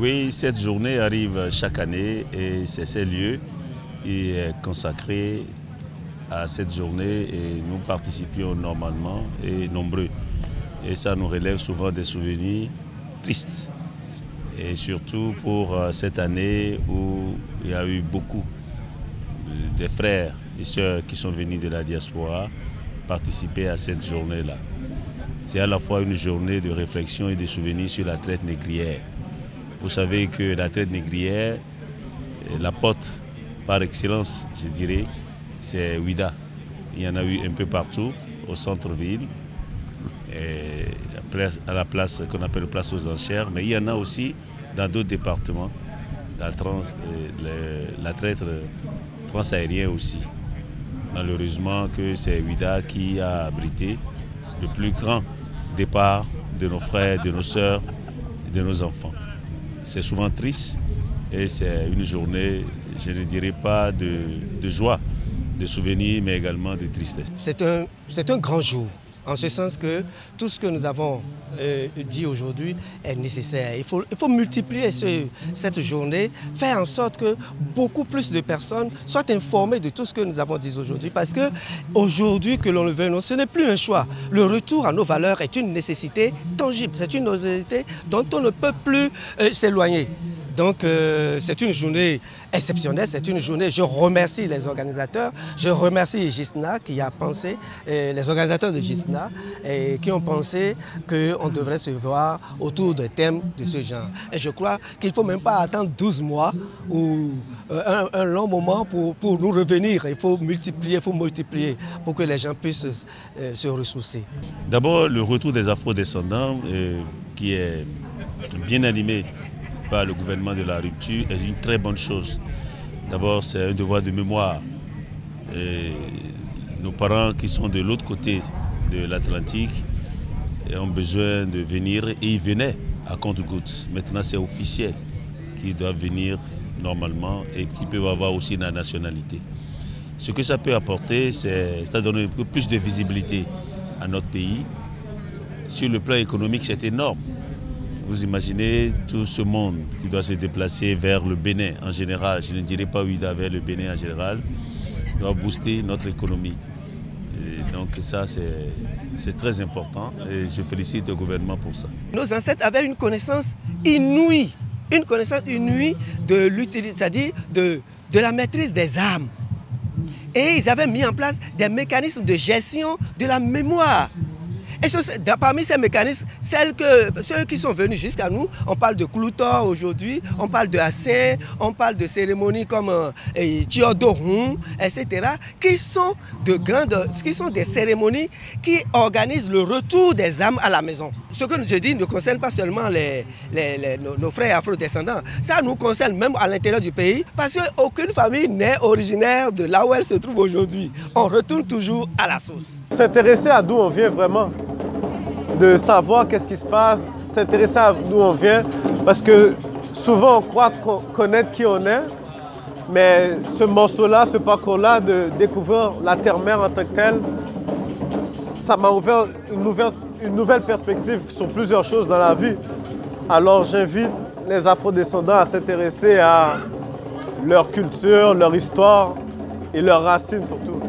Oui, cette journée arrive chaque année et c'est ce lieu qui est consacré à cette journée et nous participions normalement et nombreux. Et ça nous relève souvent des souvenirs tristes. Et surtout pour cette année où il y a eu beaucoup de frères et sœurs qui sont venus de la diaspora participer à cette journée-là. C'est à la fois une journée de réflexion et de souvenirs sur la traite négrière. Vous savez que la traite négrière, la porte par excellence, je dirais, c'est Ouida. Il y en a eu un peu partout, au centre-ville, à la place qu'on appelle place aux enchères, mais il y en a aussi dans d'autres départements, la traite transaérienne aussi. Malheureusement que c'est Ouida qui a abrité le plus grand départ de nos frères, de nos sœurs, de nos enfants. C'est souvent triste et c'est une journée, je ne dirais pas de joie, de souvenirs, mais également de tristesse. C'est un grand jour, en ce sens que tout ce que nous avons dit aujourd'hui est nécessaire. Il faut multiplier cette journée, faire en sorte que beaucoup plus de personnes soient informées de tout ce que nous avons dit aujourd'hui. Parce qu'aujourd'hui, que l'on le veuille, non, ce n'est plus un choix. Le retour à nos valeurs est une nécessité tangible. C'est une nécessité dont on ne peut plus s'éloigner. Donc c'est une journée exceptionnelle, c'est une journée, je remercie les organisateurs, je remercie Gisna qui a pensé, les organisateurs de Gisna, qui ont pensé qu'on devrait se voir autour de thèmes de ce genre. Et je crois qu'il ne faut même pas attendre 12 mois ou un long moment pour nous revenir. Il faut multiplier pour que les gens puissent se ressourcer. D'abord, le retour des afro-descendants qui est bien animé par le gouvernement de la rupture est une très bonne chose. D'abord, c'est un devoir de mémoire. Et nos parents qui sont de l'autre côté de l'Atlantique ont besoin de venir et ils venaient à compte-gouttes. Maintenant, c'est officiel qu'ils doivent venir normalement et qu'ils peuvent avoir aussi la nationalité. Ce que ça peut apporter, ça donne un peu plus de visibilité à notre pays. Sur le plan économique, c'est énorme. Vous imaginez tout ce monde qui doit se déplacer vers le Bénin en général, je ne dirais pas Ouida, vers le Bénin en général, doit booster notre économie. Et donc ça, c'est très important et je félicite le gouvernement pour ça. Nos ancêtres avaient une connaissance inouïe de l'utilisation, c'est-à-dire de la maîtrise des armes. Et ils avaient mis en place des mécanismes de gestion de la mémoire. Et parmi ces mécanismes, ceux qui sont venus jusqu'à nous, on parle de Cloutor aujourd'hui, on parle de Assé, on parle de cérémonies comme Tiodohun, etc., qui sont des cérémonies qui organisent le retour des âmes à la maison. Ce que je dis ne concerne pas seulement nos frères afro-descendants, ça nous concerne même à l'intérieur du pays, parce qu'aucune famille n'est originaire de là où elle se trouve aujourd'hui. On retourne toujours à la source. S'intéresser à d'où on vient vraiment, de savoir qu'est-ce qui se passe, s'intéresser à d'où on vient, parce que souvent on croit connaître qui on est, mais ce morceau-là, ce parcours-là, de découvrir la terre-mère en tant que telle, ça m'a ouvert une nouvelle perspective sur plusieurs choses dans la vie. Alors j'invite les afro-descendants à s'intéresser à leur culture, leur histoire et leurs racines surtout.